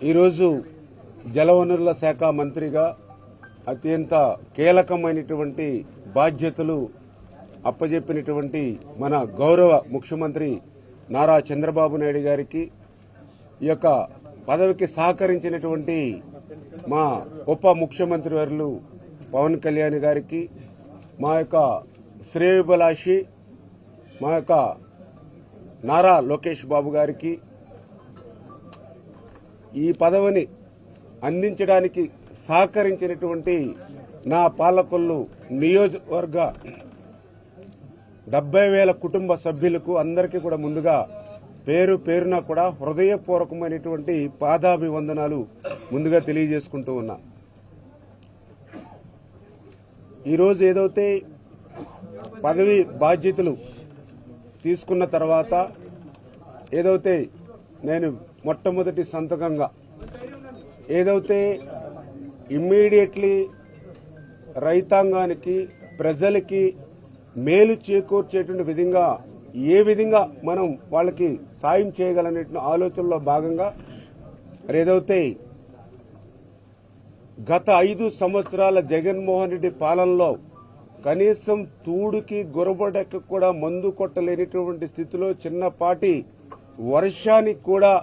ఈరోజు జలవనరుల శాఖ మంత్రిగా అత్యంత కీలకమైనటువంటి బాధ్యతలు అప్పజెప్పినటువంటి మన గౌరవ ముఖ్యమంత్రి నారా చంద్రబాబు నాయుడు గారికి ఈ యొక్క పదవికి సహకరించినటువంటి మా ఉప ముఖ్యమంత్రి వర్యులు పవన్ కళ్యాణ్ గారికి, మా యొక్క శ్రేయోభిలాషి మా యొక్క నారా లోకేష్ బాబు గారికి ఈ పదవిని అందించడానికి సహకరించినటువంటి నా పాలకొల్లు నియోజకవర్గ 70,000 కుటుంబ సభ్యులకు అందరికీ కూడా ముందుగా పేరు పేరున కూడా హృదయపూర్వకమైనటువంటి పాదాభివందనాలు ముందుగా తెలియజేసుకుంటూ ఉన్నా. ఈరోజు ఏదైతే పదవి బాధ్యతలు తీసుకున్న తర్వాత ఏదైతే నేను మొట్టమొదటి సంతకంగా ఏదైతే ఇమ్మీడియట్లీ రైతాంగానికి ప్రజలకి మేలు చేకూర్చేటువంటి విధంగా ఏ విధంగా మనం వాళ్ళకి సాయం చేయగలనే ఆలోచనలో భాగంగా ఏదైతే గత 5 సంవత్సరాల జగన్మోహన్ రెడ్డి పాలనలో కనీసం తూడుకి గురబడక కూడా మందు కొట్టలేనిటువంటి స్థితిలో చిన్నపాటి వర్షానికి కూడా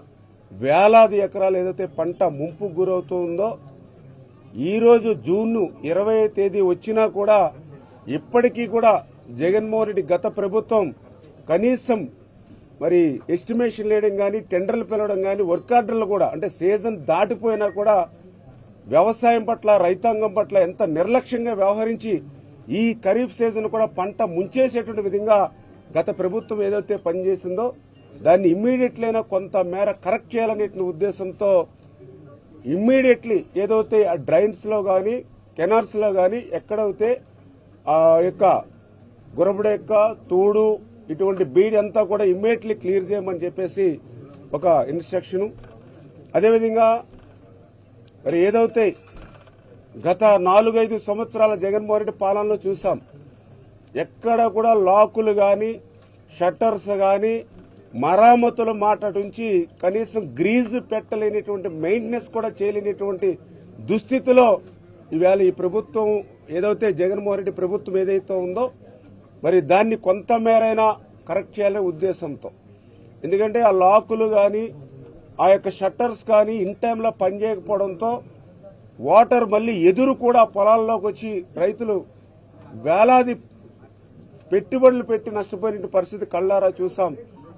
వేలాది ఎకరాలు ఏదైతే పంట ముంపు గురవుతుందో ఈరోజు జూన్ 20వ తేదీ వచ్చినా కూడా ఇప్పటికీ కూడా జగన్మోహన్ రెడ్డి గత ప్రభుత్వం కనీసం మరి ఎస్టిమేషన్ వేయడం కానీ టెండర్లు పిలవడం కానీ వర్క్ ఆర్డర్లు కూడా అంటే సీజన్ దాటిపోయినా కూడా వ్యవసాయం పట్ల రైతాంగం పట్ల ఎంత నిర్లక్ష్యంగా వ్యవహరించి ఈ ఖరీఫ్ సీజన్ కూడా పంట ముంచేసేటువంటి విధంగా గత ప్రభుత్వం ఏదైతే పనిచేసిందో దాన్ని ఇమ్మీడియట్లీ అయినా కొంత మేర కరెక్ట్ చేయాలనే ఉద్దేశంతో ఇమ్మీడియట్లీ ఏదైతే ఆ డ్రైన్స్ లో గానీ కెనాల్స్ లో గానీ ఎక్కడైతే ఆ యొక్క గురబడెక్క తూడు ఇటువంటి బీడ్ అంతా కూడా ఇమ్మీడియట్లీ క్లియర్ చేయమని చెప్పేసి ఒక ఇన్స్ట్రక్షన్. అదేవిధంగా మరి ఏదైతే గత 4-5 సంవత్సరాల జగన్మోహన్ రెడ్డి పాలనలో చూసాం, ఎక్కడ కూడా లాకులు గాని షట్టర్స్ గాని మరామతుల మాట నుంచి కనీసం గ్రీజు పెట్టలేనిటువంటి మెయింటెనెన్స్ కూడా చేయలేనిటువంటి దుస్థితిలో ఇవాళ ఈ ప్రభుత్వం ఏదైతే జగన్మోహన్ రెడ్డి ప్రభుత్వం ఏదైతే ఉందో మరి దాన్ని కొంతమేరైనా కరెక్ట్ చేయాలనే ఉద్దేశంతో, ఎందుకంటే ఆ లాకులు గాని ఆ యొక్క షట్టర్స్ కానీ ఇన్ టైంలో పనిచేయకపోవడంతో వాటర్ మళ్లీ ఎదురు కూడా పొలాల్లోకి వచ్చి రైతులు వేలాది పెట్టుబడులు పెట్టి నష్టపోయిన పరిస్థితి కళ్లారా చూసాం.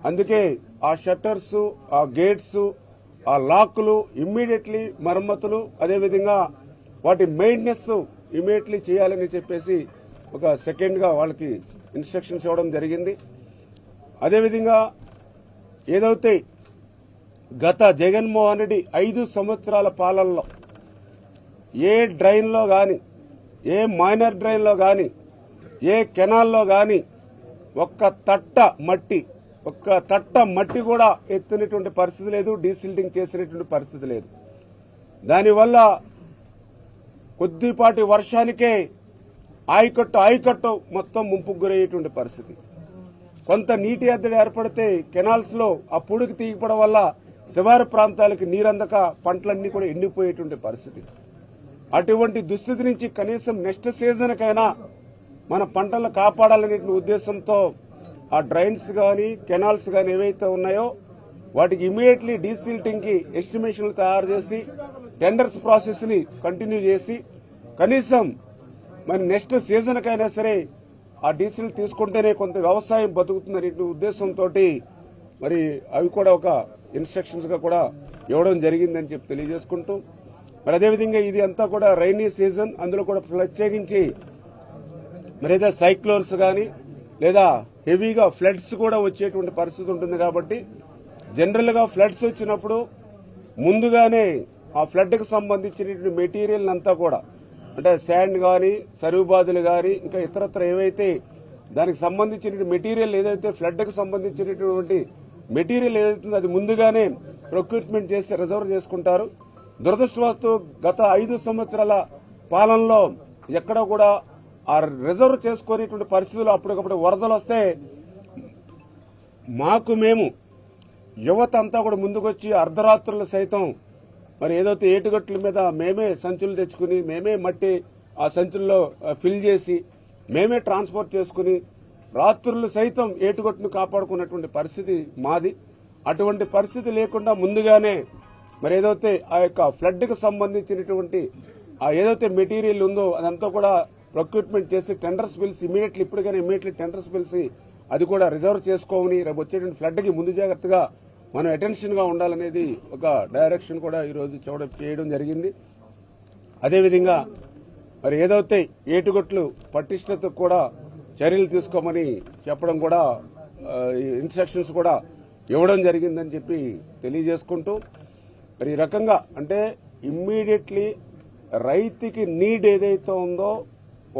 అందుకే ఆ షట్టర్స్, ఆ గేట్స్, ఆ లాక్లు ఇమ్మీడియట్లీ మరమ్మతులు, అదేవిధంగా వాటి మెయింటెనెన్స్ ఇమ్మీడియట్లీ చేయాలని చెప్పేసి ఒక సెకండ్ గా వాళ్ళకి ఇన్స్ట్రక్షన్స్ ఇవ్వడం జరిగింది. అదేవిధంగా ఏదైతే గత జగన్మోహన్ రెడ్డి 5 సంవత్సరాల పాలనలో ఏ డ్రైన్ లో గాని ఏ మైనర్ డ్రైన్ లో గాని ఏ కెనాల్లో గాని ఒక్క తట్ట మట్టి కూడా ఎత్తినటువంటి పరిస్థితి లేదు, డీసిల్టింగ్ చేసినటువంటి పరిస్థితి లేదు. దానివల్ల కొద్దిపాటి వర్షానికే ఆయకట్టు మొత్తం ముంపుకు గురయ్యేటువంటి పరిస్థితి. కొంత నీటి ఎద్దడి ఏర్పడితే కెనాల్స్ లో ఆ పుడికి తీయపడం వల్ల శివారు ప్రాంతాలకు నీరందక పంటలన్నీ కూడా ఎండిపోయేటువంటి పరిస్థితి. అటువంటి దుస్థితి నుంచి కనీసం నెక్స్ట్ సీజన్ కైనా మన పంటలను కాపాడాలనే ఉద్దేశంతో ఆ డ్రైన్స్ గాని కెనాల్స్ గాని ఏవైతే ఉన్నాయో వాటికి ఇమీడియట్లీ డీసిల్టింగ్ కి ఎస్టిమేషన్లు తయారు చేసి టెండర్స్ ప్రాసెస్ ని కంటిన్యూ చేసి కనీసం మరి నెక్స్ట్ సీజన్ కైనా సరే ఆ డీసిల్ తీసుకుంటేనే కొంత వ్యవసాయం బతుకుతుందనే ఉద్దేశంతో మరి అవి కూడా ఒక ఇన్స్ట్రక్షన్స్ గా కూడా ఇవ్వడం జరిగిందని చెప్పి తెలియజేసుకుంటూ, మరి అదేవిధంగా ఇది అంతా కూడా రైనీ సీజన్, అందులో కూడా ప్రత్యేకించి మరి ఏదో సైక్లోన్స్ గాని లేదా హెవీగా ఫ్లడ్స్ కూడా వచ్చేటువంటి పరిస్థితి ఉంటుంది. కాబట్టి జనరల్ గా ఫ్లడ్స్ వచ్చినప్పుడు ముందుగానే ఆ ఫ్లడ్ కు సంబంధించినటువంటి మెటీరియల్ అంతా కూడా అంటే శాండ్ గాని సరుబాదులు గాని ఇంకా ఇతరత్ర ఏవైతే దానికి సంబంధించిన మెటీరియల్ ఏదైతే ఫ్లడ్ కు సంబంధించినటువంటి మెటీరియల్ ఏదైతుందో అది ముందుగానే ప్రొక్యూర్మెంట్ చేసి రిజర్వ్ చేసుకుంటారు. దురదృష్టవస్తు గత 5 సంవత్సరాల పాలనలో ఎక్కడ కూడా ఆ రిజర్వ్ చేసుకునేటువంటి పరిస్థితులు అప్పటికప్పుడు వరదలు వస్తే మాకు మేము యువత అంతా కూడా ముందుకొచ్చి అర్ధరాత్రులు సైతం మరి ఏదైతే ఏటుగట్ల మీద మేమే సంచులు తెచ్చుకుని మేమే మట్టి ఆ సంచుల్లో ఫిల్ చేసి మేమే ట్రాన్స్పోర్ట్ చేసుకుని రాత్రులు సైతం ఏటుగట్టును కాపాడుకున్నటువంటి పరిస్థితి మాది. అటువంటి పరిస్థితి లేకుండా ముందుగానే మరి ఏదైతే ఆ యొక్క ఫ్లడ్ కు సంబంధించినటువంటి ఏదైతే మెటీరియల్ ఉందో అదంతా కూడా ప్రొక్యూర్మెంట్ చేసి టెండర్స్ పిలిచి ఇమీడియట్లీ టెండర్స్ పిలిచి అది కూడా రిజర్వ్ చేసుకోమని రేపు వచ్చేటువంటి ఫ్లడ్ కి ముందు జాగ్రత్తగా మనం అటెన్షన్ గా ఉండాలనేది ఒక డైరెక్షన్ కూడా ఈ రోజు చేయడం జరిగింది. అదేవిధంగా మరి ఏదైతే ఏటుగట్లు పటిష్టత కూడా చర్యలు తీసుకోమని చెప్పడం కూడా ఇన్స్ట్రక్షన్స్ కూడా ఇవ్వడం జరిగిందని చెప్పి తెలియజేసుకుంటూ మరి ఈ రకంగా అంటే ఇమ్మీడియట్లీ రైతుకి నీడ్ ఏదైతే ఉందో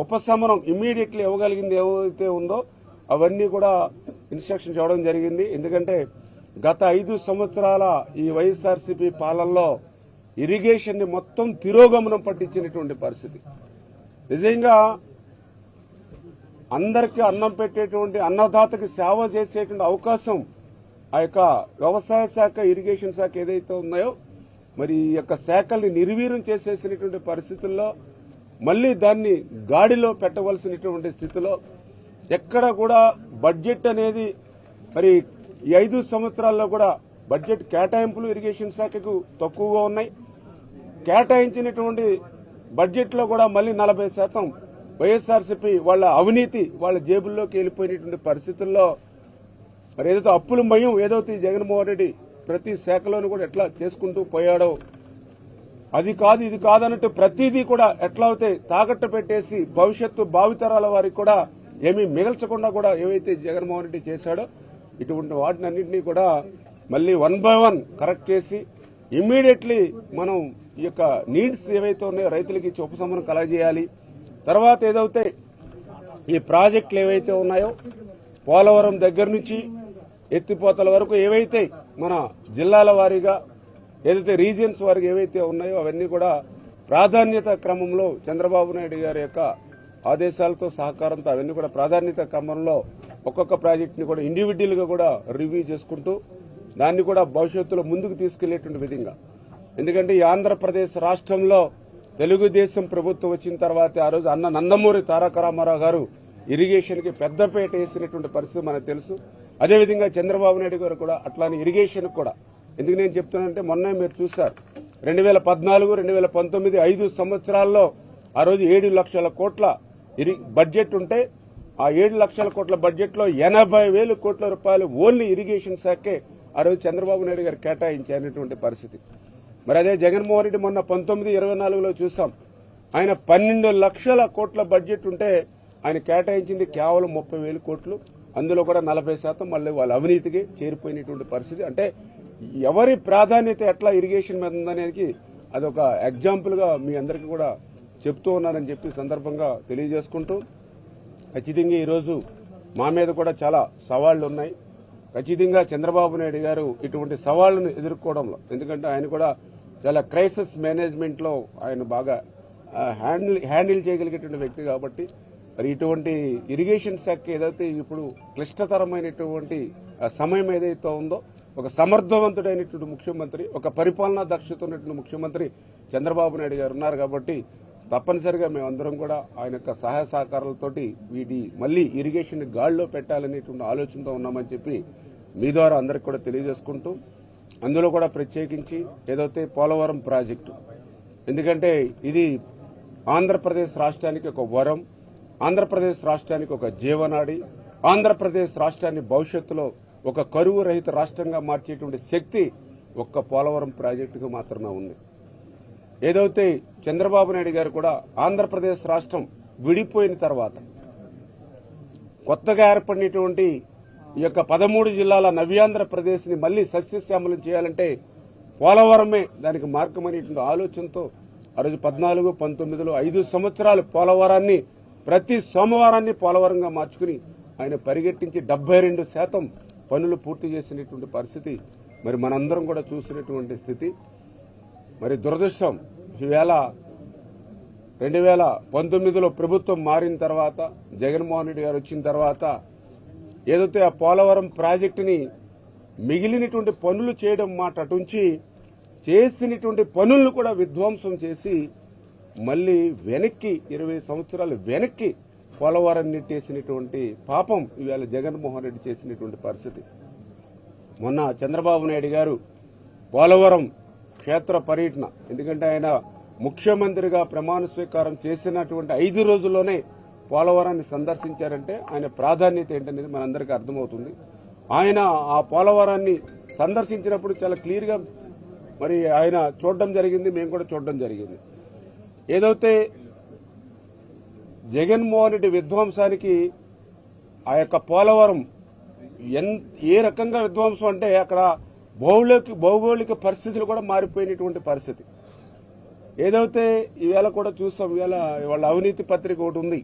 ఉపశమనం ఇమ్మీడియట్లీ ఇవ్వగలిగింది ఏదైతే ఉందో అవన్నీ కూడా ఇన్స్ట్రక్షన్స్ ఇవ్వడం జరిగింది. ఎందుకంటే గత 5 సంవత్సరాల ఈ వైఎస్ఆర్సీపీ పాలనలో ఇరిగేషన్ ని మొత్తం తిరోగమనం పట్టించినటువంటి పరిస్థితి. నిజంగా అందరికీ అన్నం పెట్టేటువంటి అన్నదాతకి సేవ చేసేటువంటి అవకాశం ఆ యొక్క వ్యవసాయ శాఖ ఇరిగేషన్ శాఖ ఏదైతే ఉన్నాయో మరి ఈ యొక్క శాఖల్ని నిర్వీర్యం చేసేసినటువంటి పరిస్థితుల్లో మళ్లీ దాన్ని గాడిలో పెట్టవలసినటువంటి స్థితిలో ఎక్కడ కూడా బడ్జెట్ అనేది మరి ఈ 5 సంవత్సరాల్లో కూడా బడ్జెట్ కేటాయింపులు ఇరిగేషన్ శాఖకు తక్కువగా ఉన్నాయి. కేటాయించినటువంటి బడ్జెట్ లో కూడా మళ్లీ 40% వైఎస్ఆర్సీపీ వాళ్ళ అవినీతి వాళ్ళ జేబుల్లోకి వెళ్ళిపోయినటువంటి పరిస్థితుల్లో మరి ఏదైతే అప్పుల మయం ఏదైతే జగన్మోహన్ రెడ్డి ప్రతి శాఖలోనూ కూడా ఎట్లా చేసుకుంటూ పోయాడో అది కాదు ఇది కాదన్నట్టు ప్రతిదీ కూడా ఎట్లా అయితే తాకట్టు పెట్టేసి భవిష్యత్తు భావితరాల వారికి కూడా ఏమీ మిగల్చకుండా కూడా ఏవైతే జగన్మోహన్ రెడ్డి చేశాడో ఇటువంటి వాటిని అన్నింటినీ కూడా మళ్లీ 1 by 1 కరెక్ట్ చేసి ఇమ్మీడియట్లీ మనం ఈ యొక్క నీడ్స్ ఏవైతే ఉన్నాయో రైతులకి ఇచ్చి ఉపశమనం కలగజేయాలి. తర్వాత ఏదైతే ఈ ప్రాజెక్టులు ఏవైతే ఉన్నాయో పోలవరం దగ్గర నుంచి ఎత్తిపోతల వరకు ఏవైతే మన జిల్లాల వారీగా ఏదైతే రీజియన్స్ వారికి ఏవైతే ఉన్నాయో అవన్నీ కూడా ప్రాధాన్యత క్రమంలో చంద్రబాబు నాయుడు గారి యొక్క ఆదేశాలతో సహకారంతో అవన్నీ కూడా ప్రాధాన్యత క్రమంలో ఒక్కొక్క ప్రాజెక్టుని కూడా ఇండివిడ్యువల్ గా కూడా రివ్యూ చేసుకుంటూ దాన్ని కూడా భవిష్యత్తులో ముందుకు తీసుకెళ్లేటువంటి విధంగా. ఎందుకంటే ఈ ఆంధ్రప్రదేశ్ రాష్ట్రంలో తెలుగుదేశం ప్రభుత్వం వచ్చిన తర్వాత ఆ రోజు అన్న నందమూరి తారక రామారావు గారు ఇరిగేషన్ కి పెద్దపేట వేసినటువంటి పరిస్థితి మనకు తెలుసు. అదేవిధంగా చంద్రబాబు నాయుడు గారు కూడా అట్లానే ఇరిగేషన్ కూడా ఎందుకు నేను చెప్తున్నానంటే మొన్న మీరు చూశారు 2014, 2019 5 సంవత్సరాల్లో ఆ రోజు 7 లక్షల కోట్ల బడ్జెట్ ఉంటే ఆ 7 లక్షల కోట్ల బడ్జెట్ లో 80,000 కోట్ల రూపాయలు ఓన్లీ ఇరిగేషన్ శాఖే ఆ రోజు చంద్రబాబు నాయుడు గారు కేటాయించినటువంటి పరిస్థితి. మరి అదే జగన్మోహన్ రెడ్డి మొన్న 19-24లో చూసాం ఆయన 12 లక్షల కోట్ల బడ్జెట్ ఉంటే ఆయన కేటాయించింది కేవలం 30,000 కోట్లు. అందులో కూడా 40% మళ్ళీ వాళ్ళ అవినీతికి చేరిపోయినటువంటి పరిస్థితి. అంటే ఎవరి ప్రాధాన్యత ఎట్లా ఇరిగేషన్ మీద ఉందనేది అదొక ఎగ్జాంపుల్ గా మీ అందరికీ కూడా చెప్తూ ఉన్నానని చెప్పి సందర్భంగా తెలియజేసుకుంటూ ఖచ్చితంగా ఈరోజు మా మీద కూడా చాలా సవాళ్లు ఉన్నాయి. ఖచ్చితంగా చంద్రబాబు నాయుడు గారు ఇటువంటి సవాళ్లను ఎదుర్కోవడంలో ఎందుకంటే ఆయన కూడా చాలా క్రైసిస్ మేనేజ్మెంట్ లో ఆయన బాగా హ్యాండిల్ చేయగలిగేటువంటి వ్యక్తి కాబట్టి మరి ఇటువంటి ఇరిగేషన్ శాఖ ఏదైతే ఇప్పుడు క్లిష్టతరమైనటువంటి సమయం ఏదైతే ఉందో ఒక సమర్థవంతుడైనటువంటి ముఖ్యమంత్రి ఒక పరిపాలనా దక్షత ఉన్నటువంటి ముఖ్యమంత్రి చంద్రబాబు నాయుడు గారు ఉన్నారు కాబట్టి తప్పనిసరిగా మేమందరం కూడా ఆయన యొక్క సహాయ సహకారాలతోటి వీటి మళ్లీ ఇరిగేషన్ గాడిలో పెట్టాలనేటువంటి ఆలోచనతో ఉన్నామని చెప్పి మీ ద్వారా అందరికి కూడా తెలియజేసుకుంటూ అందులో కూడా ప్రత్యేకించి ఏదైతే పోలవరం ప్రాజెక్టు ఎందుకంటే ఇది ఆంధ్రప్రదేశ్ రాష్ట్రానికి ఒక వరం, ఆంధ్రప్రదేశ్ రాష్ట్రానికి ఒక జీవనాడి, ఆంధ్రప్రదేశ్ రాష్ట్రాన్ని భవిష్యత్తులో ఒక కరువు రహిత రాష్ట్రంగా మార్చేటువంటి శక్తి ఒక్క పోలవరం ప్రాజెక్టుకు మాత్రమే ఉంది. ఏదైతే చంద్రబాబు నాయుడు గారు కూడా ఆంధ్రప్రదేశ్ రాష్ట్రం విడిపోయిన తర్వాత కొత్తగా ఏర్పడినటువంటి ఈ యొక్క 13 జిల్లాల నవ్యాంధ్రప్రదేశ్ ని మళ్లీ సస్యశ్యామలం చేయాలంటే పోలవరమే దానికి మార్గమనేటువంటి ఆలోచనతో ఆ రోజు 14, 19లో 5 సంవత్సరాలు పోలవరాన్ని ప్రతి సోమవారాన్ని పోలవరంగా మార్చుకుని ఆయన పరిగెట్టించి 72% పనులు పూర్తి చేసినటువంటి పరిస్థితి మరి మనందరం కూడా చూసినటువంటి స్థితి. మరి దురదృష్టం ఈవేళ 2019లో ప్రభుత్వం మారిన తర్వాత జగన్మోహన్ రెడ్డి గారు వచ్చిన తర్వాత ఏదైతే ఆ పోలవరం ప్రాజెక్టుని మిగిలినటువంటి పనులు చేయడం మాట అటుంచి చేసినటువంటి పనులను కూడా విధ్వంసం చేసి మళ్ళీ వెనక్కి 20 సంవత్సరాలు వెనక్కి పోలవరం నెట్టేసినటువంటి పాపం ఇవాళ జగన్మోహన్ రెడ్డి చేసినటువంటి పరిస్థితి. మొన్న చంద్రబాబు నాయుడు గారు పోలవరం క్షేత్ర పర్యటన, ఎందుకంటే ఆయన ముఖ్యమంత్రిగా ప్రమాణ స్వీకారం చేసినటువంటి 5 రోజుల్లోనే పోలవరాన్ని సందర్శించారంటే ఆయన ప్రాధాన్యత ఏంటనేది మనందరికీ అర్థమవుతుంది. ఆయన ఆ పోలవరాన్ని సందర్శించినప్పుడు చాలా క్లియర్గా మరి ఆయన చూడడం జరిగింది, మేము కూడా చూడడం జరిగింది. ఏదైతే జగన్మోహన్ రెడ్డి విధ్వంసానికి ఆ యొక్క పోలవరం ఏ రకంగా విధ్వంసం అంటే అక్కడ భౌగోళిక పరిస్థితులు కూడా మారిపోయినటువంటి పరిస్థితి. ఏదైతే ఈవేళ కూడా చూస్తాం, ఈవేళ వాళ్ళ అవినీతి పత్రిక ఒకటి ఉంది,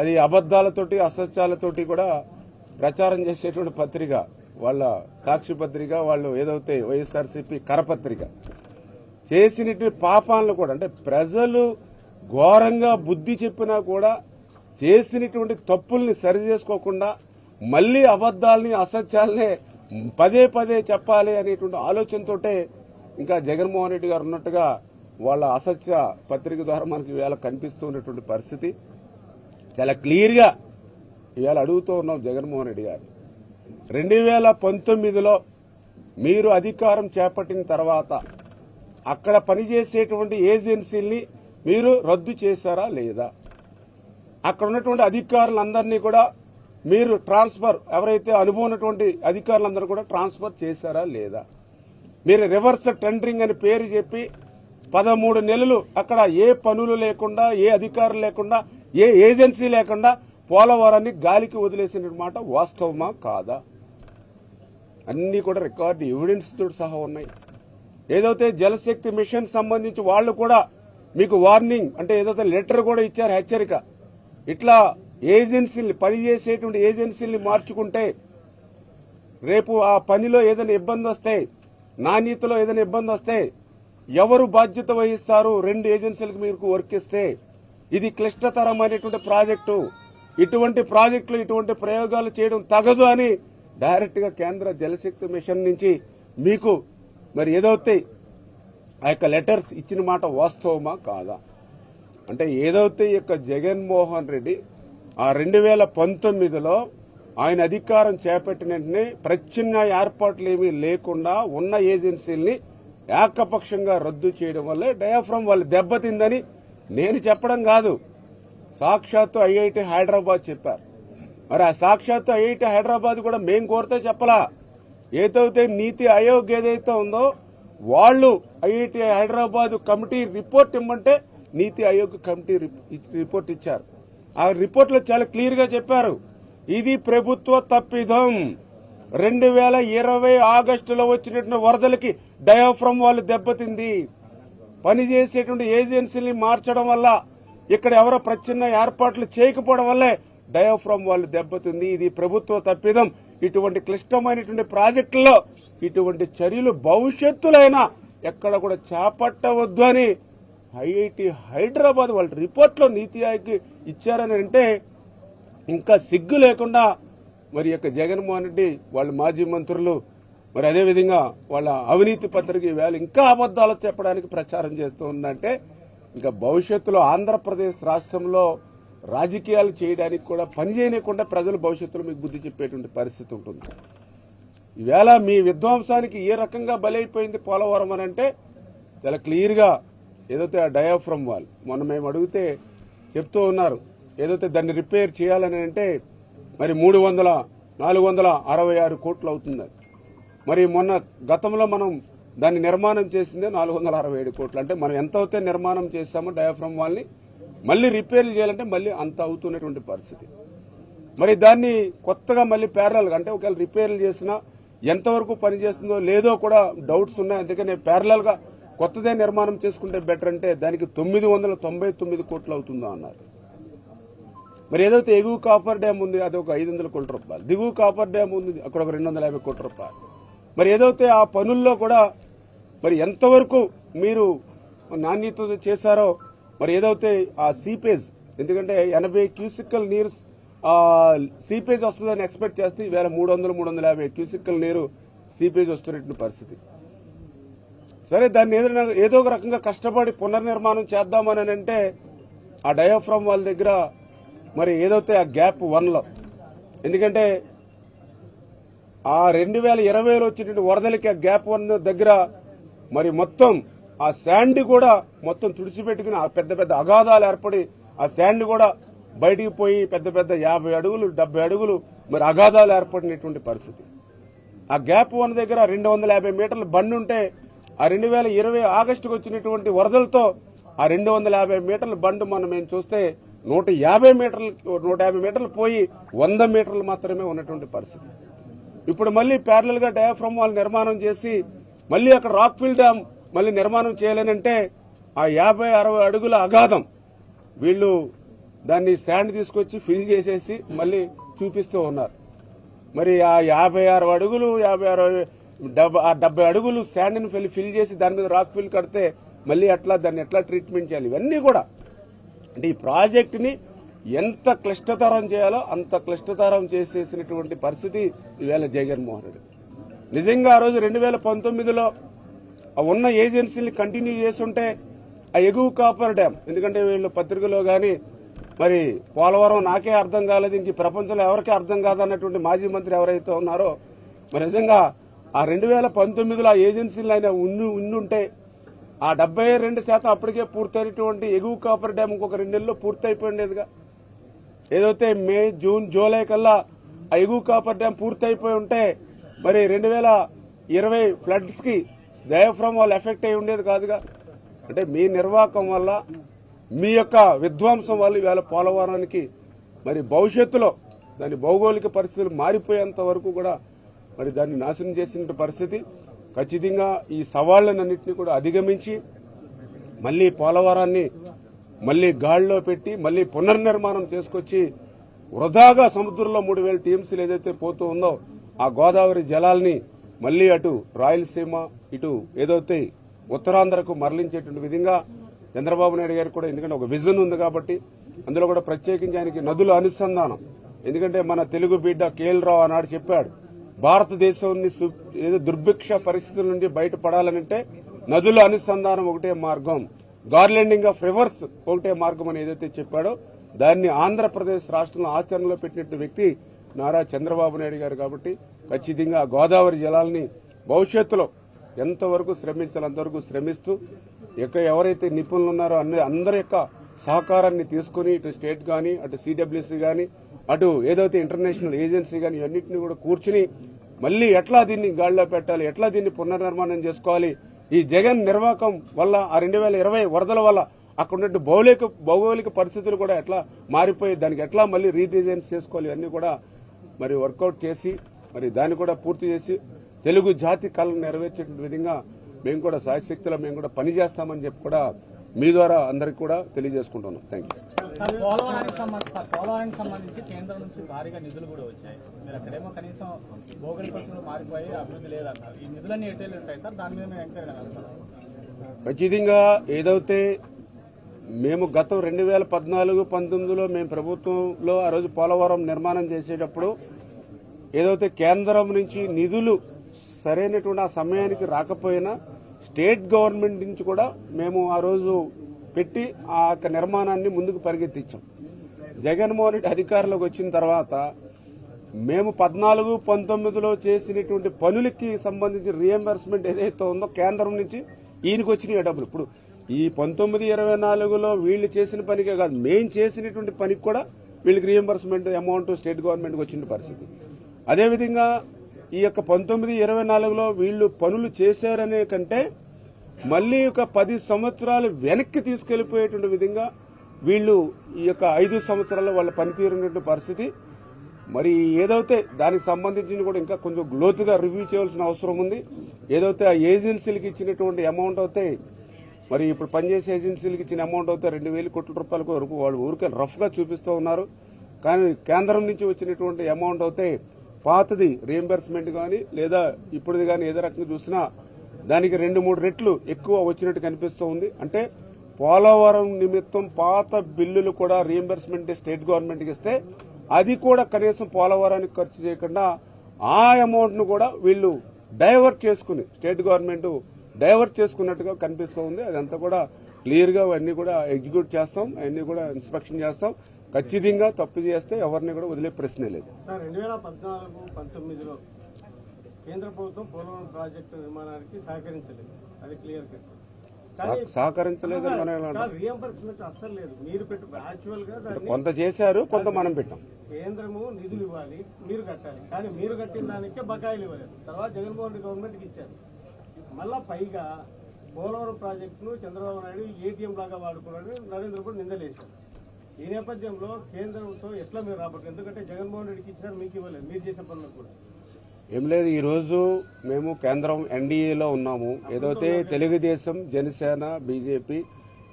అది అబద్దాలతోటి అసత్యాలతోటి కూడా ప్రచారం చేసేటువంటి పత్రిక, వాళ్ళ సాక్షి పత్రిక, వాళ్ళు ఏదైతే వైఎస్ఆర్సీపీ కరపత్రిక చేసినటువంటి పాపాలను కూడా, అంటే ప్రజలు ఘోరంగా బుద్ధి చెప్పినా కూడా చేసినటువంటి తప్పుల్ని సరి చేసుకోకుండా మళ్లీ అబద్దాలని అసత్యాలనే పదే పదే చెప్పాలి అనేటువంటి ఆలోచనతోటే ఇంకా జగన్మోహన్ రెడ్డి గారు ఉన్నట్టుగా వాళ్ళ అసత్య పత్రిక ద్వారా మనకి ఇవాళ కనిపిస్తున్నటువంటి పరిస్థితి. చాలా క్లియర్గా ఇవాళ అడుగుతూ ఉన్నాం జగన్మోహన్ రెడ్డి గారు, 2019లో మీరు అధికారం చేపట్టిన తర్వాత అక్కడ పనిచేసేటువంటి ఏజెన్సీల్ని మీరు రద్దు చేశారా లేదా? అక్కడ ఉన్నటువంటి అధికారులందరినీ కూడా మీరు ట్రాన్స్ఫర్, ఎవరైతే అనుభవం ఉన్నటువంటి అధికారులందరూ కూడా ట్రాన్స్ఫర్ చేశారా లేదా? మీరు రివర్స్ టెండరింగ్ అని పేరు చెప్పి 13 నెలలు అక్కడ ఏ పనులు లేకుండా, ఏ అధికారులు లేకుండా, ఏ ఏజెన్సీ లేకుండా పోలవరాన్ని గాలికి వదిలేసిన మాట వాస్తవమా కాదా? అన్ని కూడా రికార్డు ఎవిడెన్స్ తోటి సహా ఉన్నాయి. ఏదైతే జలశక్తి మిషన్ సంబంధించి వాళ్ళు కూడా మీకు వార్నింగ్, అంటే ఏదైతే లెటర్ కూడా ఇచ్చారు, హెచ్చరిక, ఇట్లా ఏజెన్సీని పనిచేసేటువంటి ఏజెన్సీని మార్చుకుంటే రేపు ఆ పనిలో ఏదైనా ఇబ్బంది వస్తే, నాణ్యతలో ఏదైనా ఇబ్బంది వస్తే ఎవరు బాధ్యత వహిస్తారు? 2 ఏజెన్సీలకు మీకు వర్క్ ఇస్తే ఇది క్లిష్టతరమైనటువంటి ప్రాజెక్టు, ఇటువంటి ప్రాజెక్టులు ఇటువంటి ప్రయోగాలు చేయడం తగదు అని డైరెక్ట్ గా కేంద్ర జలశక్తి మిషన్ నుంచి మీకు మరి ఏదైతే ఆ యొక్క లెటర్స్ ఇచ్చిన మాట వాస్తవమా కాదా? అంటే ఏదైతే ఈ యొక్క జగన్మోహన్ రెడ్డి ఆ 2019లో ఆయన అధికారం చేపట్టిన వెంటనే ప్రత్యామ్నాయ ఏర్పాట్లు ఏమీ లేకుండా ఉన్న ఏజెన్సీల్ని ఏకపక్షంగా రద్దు చేయడం వల్లే డయాఫ్రమ్ వాళ్ళు దెబ్బతిందని నేను చెప్పడం కాదు, సాక్షాత్తు ఐఐటి హైదరాబాద్ చెప్పారు. మరి ఆ సాక్షాత్తు ఐఐటి హైదరాబాద్ కూడా మేం కోరితే చెప్పలా, ఏదైతే నీతి ఆయోగ్ ఏదైతే ఉందో వాళ్ళు ఐఐటి హైదరాబాద్ కమిటీ రిపోర్ట్ ఇమ్మంటే నీతి ఆయోగ్ కమిటీ రిపోర్ట్ ఇచ్చారు. ఆ రిపోర్ట్ లో చాలా క్లియర్ గా చెప్పారు, ఇది ప్రభుత్వ తప్పిదం. 2020 ఆగస్టులో వచ్చినటువంటి వరదలకి డయాఫ్రమ్ వాళ్ళు దెబ్బతింది. పనిచేసేటువంటి ఏజెన్సీని మార్చడం వల్ల, ఇక్కడ ఎవరో ప్రత్యామ్నాయ ఏర్పాట్లు చేయకపోవడం వల్లే డయాఫ్రమ్ వాళ్ళు దెబ్బతింది. ఇది ప్రభుత్వ తప్పిదం. ఇటువంటి క్లిష్టమైనటువంటి ప్రాజెక్టుల్లో ఇటువంటి చర్యలు భవిష్యత్తులైనా ఎక్కడ కూడా చేపట్టవద్దు అని ఐఐటి హైదరాబాద్ వాళ్ళ రిపోర్ట్లో నీతి ఆయోగ్ ఇచ్చారని అంటే ఇంకా సిగ్గు లేకుండా మరి యొక్క జగన్మోహన్ రెడ్డి వాళ్ళ మాజీ మంత్రులు మరి అదేవిధంగా వాళ్ళ అవినీతి పత్రిక వేళ ఇంకా అబద్దాలు చెప్పడానికి ప్రచారం చేస్తూ ఉందంటే ఇంకా భవిష్యత్తులో ఆంధ్రప్రదేశ్ రాష్ట్రంలో రాజకీయాలు చేయడానికి కూడా పని చేయకుండా ప్రజలు భవిష్యత్తులో మీకు బుద్ధి చెప్పేటువంటి పరిస్థితి ఉంటుంది. ఈవేళ మీ విధ్వంసానికి ఏ రకంగా బలైపోయింది పోలవరం అని అంటే చాలా క్లియర్గా ఏదైతే ఆ డయాఫ్రమ్ వాల్ మొన్న మేము అడిగితే చెప్తూ ఉన్నారు, ఏదైతే దాన్ని రిపేర్ చేయాలని అంటే మరి 466 కోట్లు అవుతుంది. మరి మొన్న గతంలో మనం దాన్ని నిర్మాణం చేసిందే 467 కోట్లు. అంటే మనం ఎంత అయితే నిర్మాణం చేస్తామో డయాఫ్రమ్ వాల్ని మళ్ళీ రిపేర్లు చేయాలంటే మళ్ళీ అంత అవుతున్నటువంటి పరిస్థితి. మరి దాన్ని కొత్తగా మళ్ళీ ప్యారలల్గా, అంటే ఒకవేళ రిపేర్లు చేసినా ఎంతవరకు పనిచేస్తుందో లేదో కూడా డౌట్స్ ఉన్నాయి. అందుకని ప్యారలల్ గా కొత్తదే నిర్మాణం చేసుకుంటే బెటర్ అంటే దానికి 999 కోట్లు అవుతుందో అన్నారు. మరి ఏదైతే ఎగువ కాపర్ డ్యామ్ ఉంది అది ఒక 500 కోట్ల రూపాయలు, దిగువ కాపర్ డ్యామ్ ఉంది అక్కడ ఒక 250 కోట్ల రూపాయలు. మరి ఏదైతే ఆ పనుల్లో కూడా మరి ఎంతవరకు మీరు నాణ్యత చేశారో, మరి ఏదైతే ఆ సీపేజ్, ఎందుకంటే 80 క్యూసికల్ నీరు సీపేజ్ వస్తుందని ఎక్స్పెక్ట్ చేస్తే ఈవేళ 300-350 క్యూసికల్ నీరు సీపేజ్ వస్తున్నటువంటి పరిస్థితి. సరే దాన్ని ఏదో ఒక రకంగా కష్టపడి పునర్నిర్మాణం చేద్దామని అంటే ఆ డయాఫ్రామ్ వాళ్ళ దగ్గర మరి ఏదైతే ఆ గ్యాప్ 1లో, ఎందుకంటే ఆ 2020లో వచ్చినటువంటి వరదలకి ఆ గ్యాప్ 1 దగ్గర మరి మొత్తం ఆ శాండ్ కూడా మొత్తం తుడిచిపెట్టుకుని ఆ పెద్ద పెద్ద అగాధాలు ఏర్పడి ఆ శాండ్ కూడా బయటికి పోయి పెద్ద పెద్ద 50 అడుగులు 70 అడుగులు మరి అగాధాలు ఏర్పడినటువంటి పరిస్థితి. ఆ గ్యాప్ 1 దగ్గర 250 మీటర్ల బండి ఉంటే ఆ 2020 ఆగస్టుకు వచ్చినటువంటి వరదలతో ఆ 250 మీటర్ల బండి మనం చూస్తే 150 మీటర్లు పోయి 100 మీటర్లు మాత్రమే ఉన్నటువంటి పరిస్థితి. ఇప్పుడు మళ్లీ ప్యారలల్ గా డయాఫ్రామ్ వాల్ నిర్మాణం చేసి మళ్లీ అక్కడ రాక్ఫిల్ డ్యామ్ మళ్లీ నిర్మాణం చేయాలనంటే ఆ 50-60 అడుగుల అగాధం వీళ్లు దాన్ని శాండ్ తీసుకొచ్చి ఫిల్ చేసేసి మళ్లీ చూపిస్తూ ఉన్నారు. మరి ఆ 56 అడుగులు 70 అడుగులు శాండ్ ని ఫిల్ చేసి దాని మీద రాక్ ఫిల్ కడితే మళ్లీ దాన్ని ఎట్లా ట్రీట్మెంట్ చేయాలి? ఇవన్నీ కూడా అంటే ఈ ప్రాజెక్ట్ ని ఎంత క్లిష్టతరం చేయాలో అంత క్లిష్టతరం చేసేసినటువంటి పరిస్థితి ఈవేళ జగన్మోహన్ రెడ్డి. నిజంగా ఆ రోజు 2019లో ఉన్న ఏజెన్సీని కంటిన్యూ చేస్తుంటే ఆ ఎగువ కాపర్ డ్యామ్, ఎందుకంటే వీళ్ళు పత్రికలో గాని మరి పోలవరం నాకే అర్థం కాలేదు, ఇంక ప్రపంచంలో ఎవరికీ అర్థం కాదన్నటువంటి మాజీ మంత్రి ఎవరైతే ఉన్నారో మరి నిజంగా ఆ 2019లో ఆ ఏజెన్సీలు ఆయన ఉండుంటే ఆ 72% అప్పటికే పూర్తయినటువంటి ఎగువ కాపర్ డ్యామ్ ఇంకొక 2 నెలల్లో పూర్తయిపోయిండేదిగా. ఏదైతే మే, జూన్, జూలై కల్లా ఆ ఎగువ కాపర్ డ్యామ్ పూర్తయిపోయి ఉంటే మరి 2020 ఫ్లడ్స్ కి డయాఫ్రామ్ వాల్ ఎఫెక్ట్ అయి ఉండేది కాదుగా. అంటే మీ నిర్వాహకం వల్ల, మీ యొక్క విధ్వంసం వల్ల ఇవాళ పోలవరానికి మరి భవిష్యత్తులో దాని భౌగోళిక పరిస్థితులు మారిపోయేంత వరకు కూడా మరి దాన్ని నాశనం చేసిన పరిస్థితి. ఖచ్చితంగా ఈ సవాళ్లన్నింటినీ కూడా అధిగమించి మళ్లీ పోలవరాన్ని మళ్లీ గాడిలో పెట్టి మళ్లీ పునర్నిర్మాణం చేసుకొచ్చి వృధాగా సముద్రంలో 3000 టీఎంసీలు ఏదైతే పోతూ ఉందో ఆ గోదావరి జలాల్ని మళ్లీ అటు రాయలసీమ ఇటు ఏదైతే ఉత్తరాంధ్రకు మరలించేటువంటి విధంగా చంద్రబాబు నాయుడు గారికి కూడా, ఎందుకంటే ఒక విజన్ ఉంది కాబట్టి అందులో కూడా ప్రత్యేకించి ఆయనకి నదుల అనుసంధానం. ఎందుకంటే మన తెలుగు బిడ్డ కేఎల్ రావు ఆనాడు చెప్పాడు, భారతదేశాన్ని ఏదో దుర్భిక్ష పరిస్థితుల నుండి బయటపడాలనంటే నదుల అనుసంధానం ఒకటే మార్గం, గార్లెండింగ్ ఆఫ్ రివర్స్ ఒకటే మార్గం అని ఏదైతే చెప్పాడో దాన్ని ఆంధ్రప్రదేశ్ రాష్ట్రంలో ఆచరణలో పెట్టినట్టు వ్యక్తి నారా చంద్రబాబు నాయుడు గారు. కాబట్టి ఖచ్చితంగా గోదావరి జలాల్ని భవిష్యత్తులో ఎంతవరకు శ్రమించాలి అంతవరకు శ్రమిస్తూ ఎవరైతే నిపుణులు ఉన్నారో అందరి యొక్క సహకారాన్ని తీసుకుని ఇటు స్టేట్ గాని అటు సిడబ్ల్యూసీ గాని అటు ఏదైతే ఇంటర్నేషనల్ ఏజెన్సీ గాని ఇవన్నింటినీ కూడా కూర్చుని మళ్లీ ఎట్లా దీన్ని గాడిలో పెట్టాలి, ఎట్లా దీన్ని పునర్నిర్మాణం చేసుకోవాలి, ఈ జగన్ నిర్వాహకం వల్ల ఆ 2020 వరదల వల్ల అక్కడ ఉన్న భౌగోళిక పరిస్థితులు కూడా ఎట్లా మారిపోయి దానికి ఎట్లా మళ్లీ రీడిజైన్ చేసుకోవాలి, ఇవన్నీ కూడా మరి వర్కౌట్ చేసి మరి దాన్ని కూడా పూర్తి చేసి తెలుగు జాతి కళను నెరవేర్చే విధంగా మేము కూడా శాయశక్తిలో మేము కూడా పనిచేస్తామని చెప్పి కూడా మీ ద్వారా అందరికి కూడా తెలియజేసుకుంటున్నాం. Thank you. పోలవరానికి సంబంధించి కేంద్రం నుంచి భారీగా నిధులు కూడా వచ్చాయి. మీరు అక్కడేమో కనీసం భౌగోళిక పరిస్థితులు మారిపోయి అభివృద్ధి లేదన్నారు. ఈ నిధులన్నీ ఎటు ఉంటాయి సార్? దాని మీద మేము ఎంక్వైరీ చేస్తాం. ఖచ్చితంగా ఏదైతే మేము గతం 2014-19లో మేము ప్రభుత్వంలో ఆ రోజు పోలవరం నిర్మాణం చేసేటప్పుడు ఏదైతే కేంద్రం నుంచి నిధులు సరైనటువంటి ఆ సమయానికి రాకపోయినా స్టేట్ గవర్నమెంట్ నుంచి కూడా మేము ఆ రోజు పెట్టి ఆ యొక్క నిర్మాణాన్ని ముందుకు పరిగెత్తించాం. జగన్మోహన్ రెడ్డి అధికారంలోకి వచ్చిన తర్వాత మేము 14-19లో చేసినటువంటి పనులకి సంబంధించి రియంబర్స్మెంట్ ఏదైతే ఉందో కేంద్రం నుంచి ఈయనకు వచ్చినాయి డబ్బులు. ఇప్పుడు ఈ 19-24లో వీళ్ళు చేసిన పనికే కాదు, మేం చేసినటువంటి పనికి కూడా వీళ్ళకి రియంబర్స్మెంట్ అమౌంట్ స్టేట్ గవర్నమెంట్కి వచ్చిన పరిస్థితి. అదేవిధంగా ఈ యొక్క 19-24లో వీళ్ళు పనులు చేశారనే కంటే మళ్లీ ఒక 10 సంవత్సరాలు వెనక్కి తీసుకెళ్లిపోయేటువంటి విధంగా వీళ్ళు ఈ యొక్క 5 సంవత్సరాల్లో వాళ్ళ పనితీరున్నటువంటి పరిస్థితి. మరి ఏదైతే దానికి సంబంధించి కూడా ఇంకా కొంచెం లోతుగా రివ్యూ చేయాల్సిన అవసరం ఉంది. ఏదైతే ఆ ఏజెన్సీలకు ఇచ్చినటువంటి అమౌంట్ అయితే మరి ఇప్పుడు పనిచేసే ఏజెన్సీలకు ఇచ్చిన అమౌంట్ అయితే 2,000 కోట్ల రూపాయలకు వరకు వాళ్ళు ఊరికే రఫ్ గా చూపిస్తూ ఉన్నారు. కానీ కేంద్రం నుంచి వచ్చినటువంటి అమౌంట్ అయితే పాతది రీఎంబర్స్మెంట్ గానీ లేదా ఇప్పుడుది గానీ ఏదో రకంగా చూసినా దానికి 2-3 రెట్లు ఎక్కువ వచ్చినట్టు కనిపిస్తూ ఉంది. అంటే పోలవరం నిమిత్తం పాత బిల్లులు కూడా రీఎంబర్స్మెంట్ స్టేట్ గవర్నమెంట్కి ఇస్తే అది కూడా కనీసం పోలవరానికి ఖర్చు చేయకుండా ఆ అమౌంట్ ను కూడా వీళ్ళు డైవర్ట్ చేసుకుని స్టేట్ గవర్నమెంట్ డైవర్ట్ చేసుకున్నట్టుగా కనిపిస్తూ ఉంది. అదంతా కూడా క్లియర్ గా అవన్నీ కూడా ఎగ్జిక్యూట్ చేస్తాం, అవన్నీ కూడా ఇన్స్పెక్షన్ చేస్తాం. ఖచ్చితంగా తప్పు చేస్తే ఎవరిని కూడా వదిలే ప్రశ్నే లేదు. 2014-19లో కేంద్ర ప్రభుత్వం పోలవరం ప్రాజెక్టు నిర్మాణానికి సహకరించలేదు, అది క్లియర్ కట్. సహకరించలేదని మనం రీఎంబర్స్మెంట్ అస్సలు లేదు. మీరు యాక్చువల్ గా కొంత చేశారు, కొంత మనం పెట్టాం. కేంద్రము నిధులు ఇవ్వాలి, మీరు కట్టాలి, కానీ మీరు కట్టిన దానికే బకాయిలు ఇవ్వలేదు. తర్వాత జగన్మోహన్ రెడ్డి గవర్నమెంట్కి ఇచ్చారు. మళ్ళా పైగా పోలవరం ప్రాజెక్టును చంద్రబాబు నాయుడు ఏటీఎం లాగా వాడుకున్నాడు నరేంద్ర మోడీ నిందలేశారు. ఈ నేపథ్యంలో కేంద్రంతో ఎట్లా మీరు రాబట్టు? ఎందుకంటే జగన్మోహన్ రెడ్డికి ఇచ్చినారు, మీకు ఇవ్వలేదు, మీరు చేసే పనులకు కూడా. ఏం లేదు, ఈ రోజు మేము కేంద్రం ఎన్డీఏలో ఉన్నాము. ఏదైతే తెలుగుదేశం, జనసేన, బీజేపీ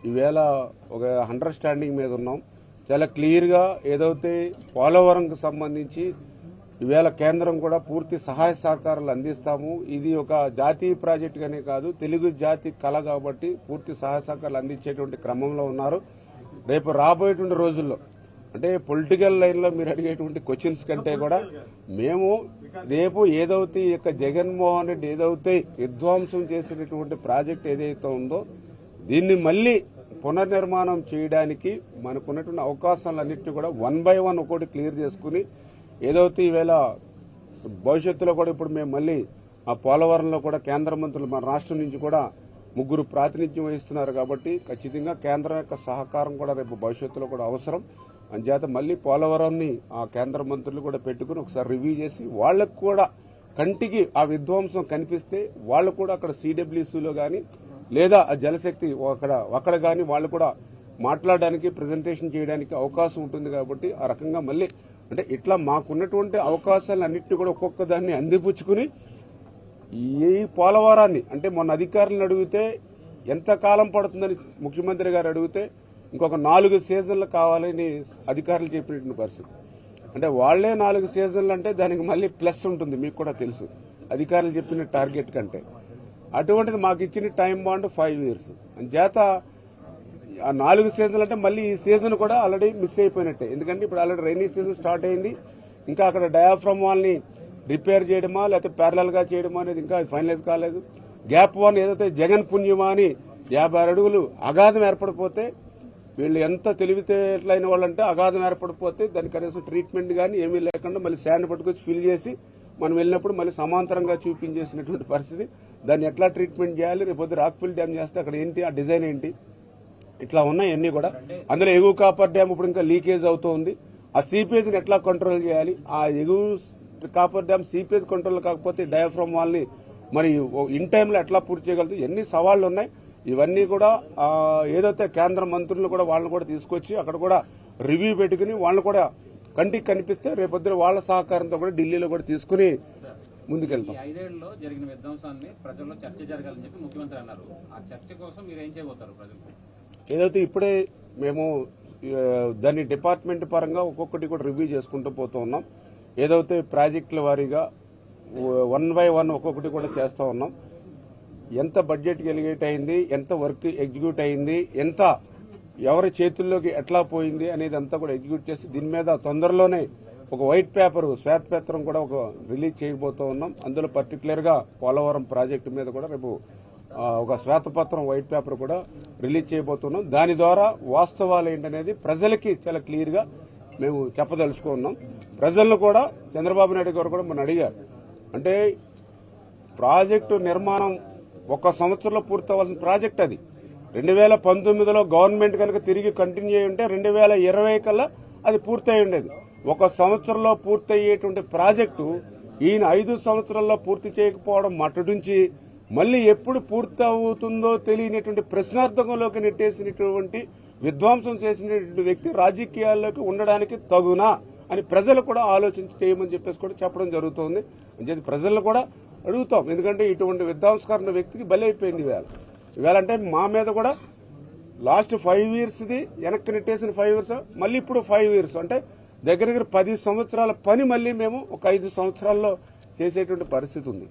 ఈవేళ ఒక అండర్స్టాండింగ్ మీద ఉన్నాం. చాలా క్లియర్ గా ఏదైతే పోలవరంకు సంబంధించి ఈవేళ కేంద్రం కూడా పూర్తి సహాయ సహకారాలు అందిస్తాము. ఇది ఒక జాతీయ ప్రాజెక్టుగానే కాదు, తెలుగు జాతి కళ కాబట్టి పూర్తి సహాయ సహకారాలు అందించేటువంటి క్రమంలో ఉన్నారు. రేపు రాబోయేటువంటి రోజుల్లో అంటే పొలిటికల్ లైన్ లో మీరు అడిగేటువంటి క్వశ్చన్స్ కంటే కూడా మేము రేపు ఏదైతే ఈ యొక్క జగన్మోహన్ రెడ్డి ఏదైతే విధ్వంసం చేసినటువంటి ప్రాజెక్ట్ ఏదైతే ఉందో దీన్ని మళ్లీ పునర్నిర్మాణం చేయడానికి మనకున్నటువంటి అవకాశాలన్నింటినీ కూడా 1 by 1 ఒకటి క్లియర్ చేసుకుని ఏదైతే ఈవేళ భవిష్యత్తులో కూడా ఇప్పుడు మేము మళ్లీ ఆ పోలవరంలో కూడా కేంద్ర మంత్రులు మన రాష్ట్రం నుంచి కూడా 3 ప్రాతినిధ్యం వహిస్తున్నారు కాబట్టి ఖచ్చితంగా కేంద్రం యొక్క సహకారం కూడా రేపు భవిష్యత్తులో కూడా అవసరం. అంచేత మళ్లీ పోలవరాన్ని ఆ కేంద్ర మంత్రులు కూడా పెట్టుకుని ఒకసారి రివ్యూ చేసి వాళ్లకు కూడా కంటికి ఆ విధ్వంసం కనిపిస్తే వాళ్ళు కూడా అక్కడ సిడబ్ల్యూసీలో గాని లేదా ఆ జలశక్తి అక్కడ గాని వాళ్ళు కూడా మాట్లాడడానికి ప్రజెంటేషన్ చేయడానికి అవకాశం ఉంటుంది. కాబట్టి ఆ రకంగా మళ్లీ అంటే ఇట్లా మాకున్నటువంటి అవకాశాలన్నింటినీ కూడా ఒక్కొక్క దాన్ని అందిపుచ్చుకుని ఈ పోలవరాన్ని అంటే మొన్న అధికారులను అడిగితే ఎంత కాలం పడుతుందని ముఖ్యమంత్రి గారు అడిగితే ఇంకొక 4 సీజన్లు కావాలని అధికారులు చెప్పినటువంటి పరిస్థితి. అంటే వాళ్లే 4 సీజన్లు అంటే దానికి మళ్లీ ప్లస్ ఉంటుంది, మీకు కూడా తెలుసు అధికారులు చెప్పిన టార్గెట్ కంటే. అటువంటిది మాకు ఇచ్చిన టైం బాండ్ 5 years. అంచేత ఆ 4 సీజన్లు అంటే మళ్లీ ఈ సీజన్ కూడా ఆల్రెడీ మిస్ అయిపోయినట్టే. ఎందుకంటే ఇప్పుడు ఆల్రెడీ రైనీ సీజన్ స్టార్ట్ అయింది. ఇంకా అక్కడ డయాఫ్రమ్ వాల్ని రిపేర్ చేయడమా లేకపోతే ప్యారలల్ గా చేయడమా అనేది ఇంకా ఫైనలైజ్ కాలేదు. గ్యాప్ 1 ఏదైతే జగన్ పుణ్యమా అని 50 అడుగులు అగాధం ఏర్పడిపోతే వీళ్ళు ఎంత తెలివితేటలైన వాళ్ళంటే అగాధం ఏర్పడిపోతే దాని కనీసం ట్రీట్మెంట్ గానీ ఏమీ లేకుండా మళ్ళీ శాండ్ పట్టుకొచ్చి ఫిల్ చేసి మనం వెళ్ళినప్పుడు మళ్ళీ సమాంతరంగా చూపించేసినటువంటి పరిస్థితి. దాన్ని ఎట్లా ట్రీట్మెంట్ చేయాలి, రేపు రాక్ఫిల్ డ్యామ్ చేస్తే అక్కడ ఏంటి, ఆ డిజైన్ ఏంటి, ఇట్లా ఉన్నాయి అన్ని కూడా. అందులో ఎగువ కాపర్ డ్యామ్ ఇప్పుడు ఇంకా లీకేజ్ అవుతోంది. ఆ సీపేజ్ ని ఎట్లా కంట్రోల్ చేయాలి, ఆ ఎగువ కాపర్ డ్యామ్ సీపేజ్ కంట్రోల్ కాకపోతే డయాఫ్రమ్ వాల్ని మరి ఇన్ టైంలో ఎట్లా పూర్తి చేయగలుగుతాయి, ఎన్ని సవాళ్లు ఉన్నాయి. ఇవన్నీ కూడా ఏదైతే కేంద్ర మంత్రులు కూడా వాళ్ళని కూడా తీసుకొచ్చి అక్కడ కూడా రివ్యూ పెట్టుకుని వాళ్ళని కూడా కంటికి కనిపిస్తే రేపొద్దున వాళ్ళ సహకారంతో కూడా ఢిల్లీలో కూడా తీసుకుని ముందుకెళ్తాం. 5 ఏళ్లలో జరిగిన విధ్వంసాన్ని ప్రజల్లో చర్చ జరగాలని చెప్పి ముఖ్యమంత్రి అన్నారు. ఆ చర్చ కోసం మీరు ఏం చేయబోతారు ప్రజలకు? ఏదైతే ఇప్పుడే మేము దాన్ని డిపార్ట్మెంట్ పరంగా ఒక్కొక్కటి కూడా రివ్యూ చేసుకుంటూ పోతూ ఉన్నాం. ఏదైతే ప్రాజెక్టుల వారీగా 1 by 1 ఒక్కొక్కటి కూడా చేస్తూ ఉన్నాం. ఎంత బడ్జెట్ ఎలిగేట్ అయింది, ఎంత వర్క్ ఎగ్జిక్యూట్ అయింది, ఎంత ఎవరి చేతుల్లోకి ఎట్లా పోయింది అనేది అంతా కూడా ఎగ్జిక్యూట్ చేసి దీని మీద తొందరలోనే ఒక వైట్ పేపర్ శ్వేతపత్రం కూడా ఒక రిలీజ్ చేయబోతూ ఉన్నాం. అందులో పర్టికులర్ గా పోలవరం ప్రాజెక్టు మీద కూడా రేపు ఒక శ్వేతపత్రం వైట్ పేపర్ కూడా రిలీజ్ చేయబోతున్నాం. దాని ద్వారా వాస్తవాలు ఏంటనేది ప్రజలకి చాలా క్లియర్ గా మేము చెప్పదలుచుకున్నాం. ప్రజలను కూడా చంద్రబాబు నాయుడు గారు కూడా మనం అడిగారు. అంటే ప్రాజెక్టు నిర్మాణం 1 సంవత్సరంలో పూర్తవలసిన ప్రాజెక్ట్ అది. 2019లో గవర్నమెంట్ కనుక తిరిగి కంటిన్యూ అయి ఉంటే 2020 కల్లా అది పూర్తయి ఉండేది. 1 సంవత్సరంలో పూర్తయ్యేటువంటి ప్రాజెక్టు ఈయన 5 సంవత్సరాల్లో పూర్తి చేయకపోవడం మట్టుడుంచి మళ్లీ ఎప్పుడు పూర్తి అవుతుందో తెలియనటువంటి ప్రశ్నార్థకంలోకి నెట్టేసినటువంటి విధ్వంసం చేసినటువంటి వ్యక్తి రాజకీయాల్లోకి ఉండడానికి తగునా అని ప్రజలు కూడా ఆలోచించి చేయమని చెప్పేసి కూడా చెప్పడం జరుగుతోంది. అంటే ప్రజలను కూడా అడుగుతాం, ఎందుకంటే ఇటువంటి విధ్వంసకరణ వ్యక్తికి బలైపోయింది ఇవాళ. అంటే మా మీద కూడా లాస్ట్ 5 yearsది వెనక్కి నెట్టేసిన 5 years మళ్ళీ ఇప్పుడు 5 years అంటే దగ్గర 10 సంవత్సరాల పని మళ్ళీ మేము ఒక 5 సంవత్సరాల్లో చేసేటువంటి పరిస్థితి ఉంది.